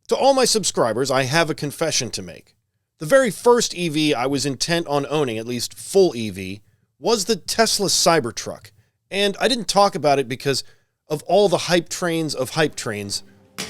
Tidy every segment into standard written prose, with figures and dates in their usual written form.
To all my subscribers, I have a confession to make. The very first EV I was intent on owning, at least full EV, was the Tesla Cybertruck. And I didn't talk about it because of all the hype trains of hype trains,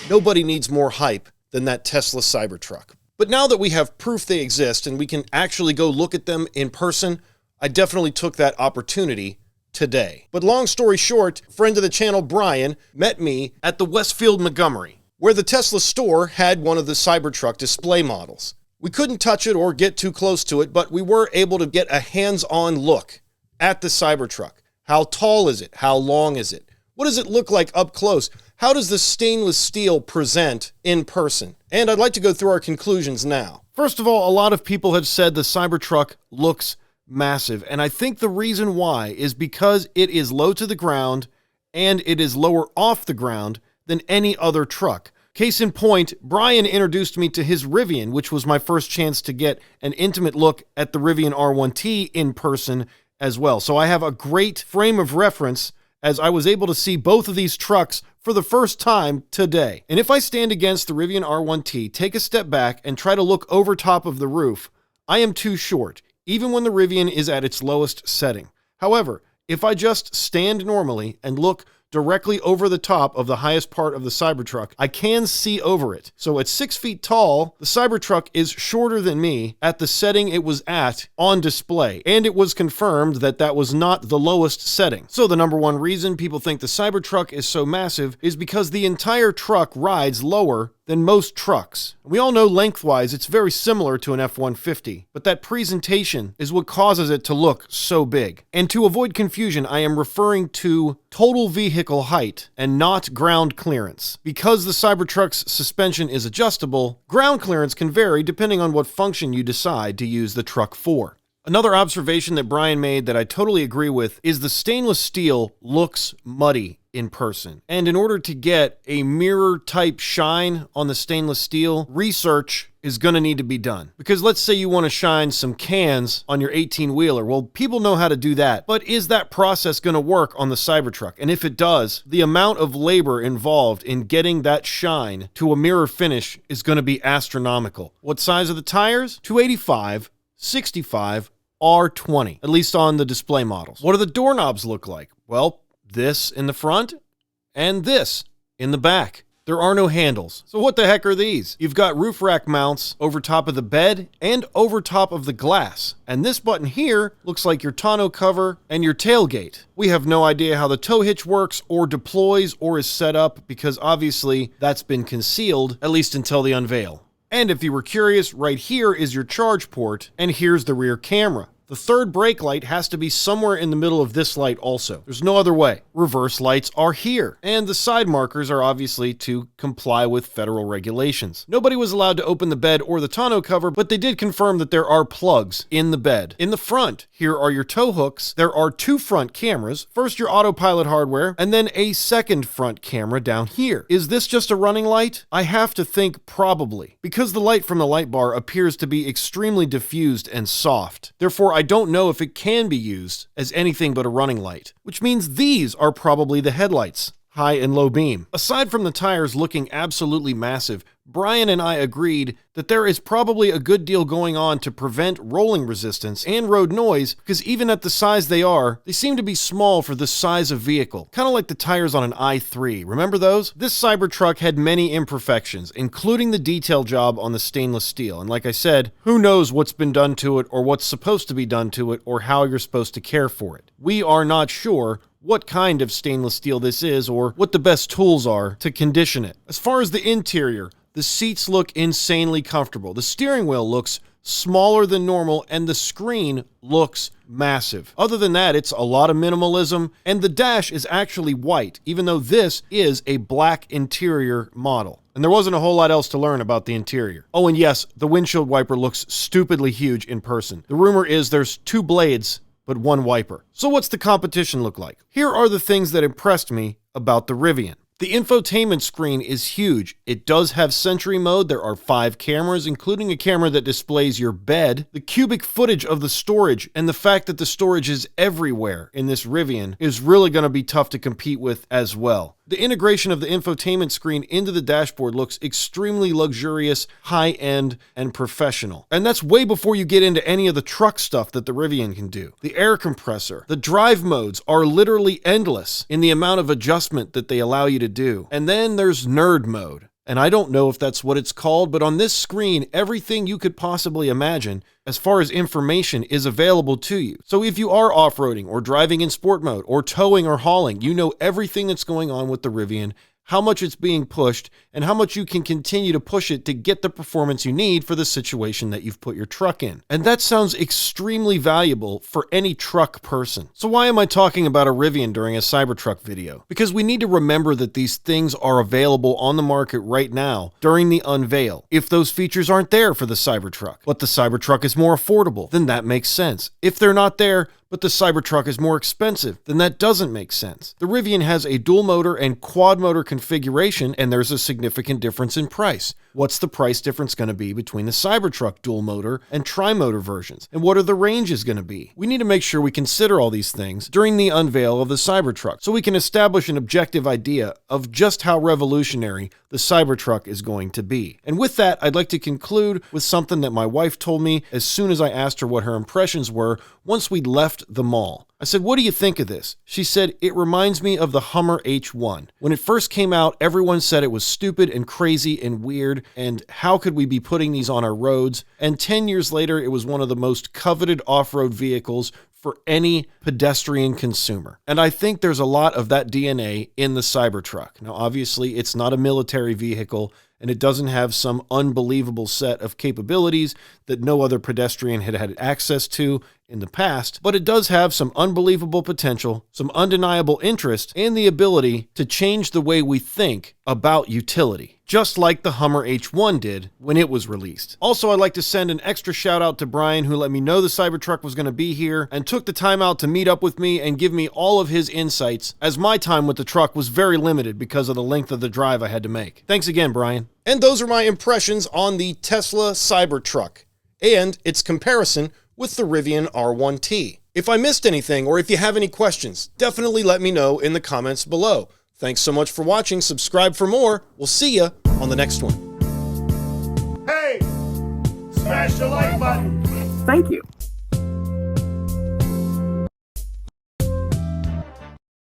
nobody needs more hype than that Tesla Cybertruck. But now that we have proof they exist and we can actually go look at them in person, I definitely took that opportunity today. But long story short, friend of the channel Brian met me at the Westfield Montgomery, where the Tesla store had one of the Cybertruck display models. We couldn't touch it or get too close to it, but we were able to get a hands-on look at the Cybertruck. How tall is it? How long is it? What does it look like up close? How does the stainless steel present in person? And I'd like to go through our conclusions now. First of all, a lot of people have said the Cybertruck looks massive, and I think the reason why is because it is low to the ground and it is lower off the ground than any other truck. Case in point, Brian introduced me to his Rivian, which was my first chance to get an intimate look at the Rivian R1T in person as well. So I have a great frame of reference as I was able to see both of these trucks for the first time today. And if I stand against the Rivian R1T, take a step back, and try to look over top of the roof, I am too short, even when the Rivian is at its lowest setting. However, if I just stand normally and look directly over the top of the highest part of the Cybertruck, I can see over it. So at 6 feet tall, the Cybertruck is shorter than me at the setting it was at on display. And it was confirmed that that was not the lowest setting. So the number one reason people think the Cybertruck is so massive is because the entire truck rides lower than most trucks. We all know lengthwise it's very similar to an F-150, but that presentation is what causes it to look so big. And to avoid confusion, I am referring to total vehicle height and not ground clearance. Because the Cybertruck's suspension is adjustable, ground clearance can vary depending on what function you decide to use the truck for. Another observation that Brian made that I totally agree with is the stainless steel looks muddy in person. And in order to get a mirror type shine on the stainless steel, research is going to need to be done. Because let's say you want to shine some cans on your 18-wheeler. Well, people know how to do that. But is that process going to work on the Cybertruck? And if it does, the amount of labor involved in getting that shine to a mirror finish is going to be astronomical. What size are the tires? 285, 65, R20, at least on the display models. What do the doorknobs look like? Well, this in the front and this in the back. There are no handles. So what the heck are these? You've got roof rack mounts over top of the bed and over top of the glass. And this button here looks like your tonneau cover and your tailgate. We have no idea how the tow hitch works or deploys or is set up because obviously that's been concealed, at least until the unveil. And if you were curious, right here is your charge port, and here's the rear camera. The third brake light has to be somewhere in the middle of this light also. There's no other way. Reverse lights are here. And the side markers are obviously to comply with federal regulations. Nobody was allowed to open the bed or the tonneau cover, but they did confirm that there are plugs in the bed. In the front, here are your tow hooks. There are two front cameras. First your autopilot hardware, and then a second front camera down here. Is this just a running light? I have to think probably, because the light from the light bar appears to be extremely diffused and soft. Therefore, I don't know if it can be used as anything but a running light, which means these are probably the headlights, high and low beam. Aside from the tires looking absolutely massive, Brian and I agreed that there is probably a good deal going on to prevent rolling resistance and road noise, because even at the size they are, they seem to be small for this size of vehicle. Kind of like the tires on an i3. Remember those? This Cybertruck had many imperfections, including the detail job on the stainless steel. And like I said, who knows what's been done to it or what's supposed to be done to it or how you're supposed to care for it. We are not sure what kind of stainless steel this is or what the best tools are to condition it. As far as the interior, the seats look insanely comfortable. The steering wheel looks smaller than normal and the screen looks massive. Other than that, it's a lot of minimalism, and the dash is actually white, even though this is a black interior model. And there wasn't a whole lot else to learn about the interior. Oh, and yes, the windshield wiper looks stupidly huge in person. The rumor is there's two blades, but one wiper. So what's the competition look like? Here are the things that impressed me about the Rivian. The infotainment screen is huge. It does have Sentry mode. There are 5 cameras, including a camera that displays your bed. The cubic footage of the storage and the fact that the storage is everywhere in this Rivian is really going to be tough to compete with as well. The integration of the infotainment screen into the dashboard looks extremely luxurious, high-end, and professional. And that's way before you get into any of the truck stuff that the Rivian can do. The air compressor, the drive modes are literally endless in the amount of adjustment that they allow you to do. And then there's nerd mode. And I don't know if that's what it's called, but on this screen, everything you could possibly imagine as far as information is available to you. So if you are off-roading or driving in sport mode or towing or hauling, you know everything that's going on with the Rivian, how much it's being pushed, and how much you can continue to push it to get the performance you need for the situation that you've put your truck in. And that sounds extremely valuable for any truck person. So why am I talking about a Rivian during a Cybertruck video? Because we need to remember that these things are available on the market right now during the unveil. If those features aren't there for the Cybertruck, but the Cybertruck is more affordable, then that makes sense. If they're not there, but the Cybertruck is more expensive, then that doesn't make sense. The Rivian has a dual motor and quad motor configuration, and there's a significant difference in price. What's the price difference going to be between the Cybertruck dual motor and tri-motor versions? And what are the ranges going to be? We need to make sure we consider all these things during the unveil of the Cybertruck so we can establish an objective idea of just how revolutionary the Cybertruck is going to be. And with that, I'd like to conclude with something that my wife told me as soon as I asked her what her impressions were once we'd left the mall. I said, "What do you think of this?" She said, "It reminds me of the Hummer H1. When it first came out, everyone said it was stupid and crazy and weird, and how could we be putting these on our roads? And 10 years later, it was one of the most coveted off-road vehicles for any pedestrian consumer." And I think there's a lot of that DNA in the Cybertruck. Now, obviously, it's not a military vehicle, and it doesn't have some unbelievable set of capabilities that no other pedestrian had had access to in the past, but it does have some unbelievable potential, some undeniable interest, and the ability to change the way we think about utility, just like the Hummer H1 did when it was released. Also, I'd like to send an extra shout out to Brian, who let me know the Cybertruck was going to be here and took the time out to meet up with me and give me all of his insights, as my time with the truck was very limited because of the length of the drive I had to make. Thanks again, Brian. And those are my impressions on the Tesla Cybertruck and its comparison with the Rivian R1T. If I missed anything or if you have any questions, definitely let me know in the comments below. Thanks so much for watching. Subscribe for more. We'll see you on the next one. Hey, smash the like button. Thank you.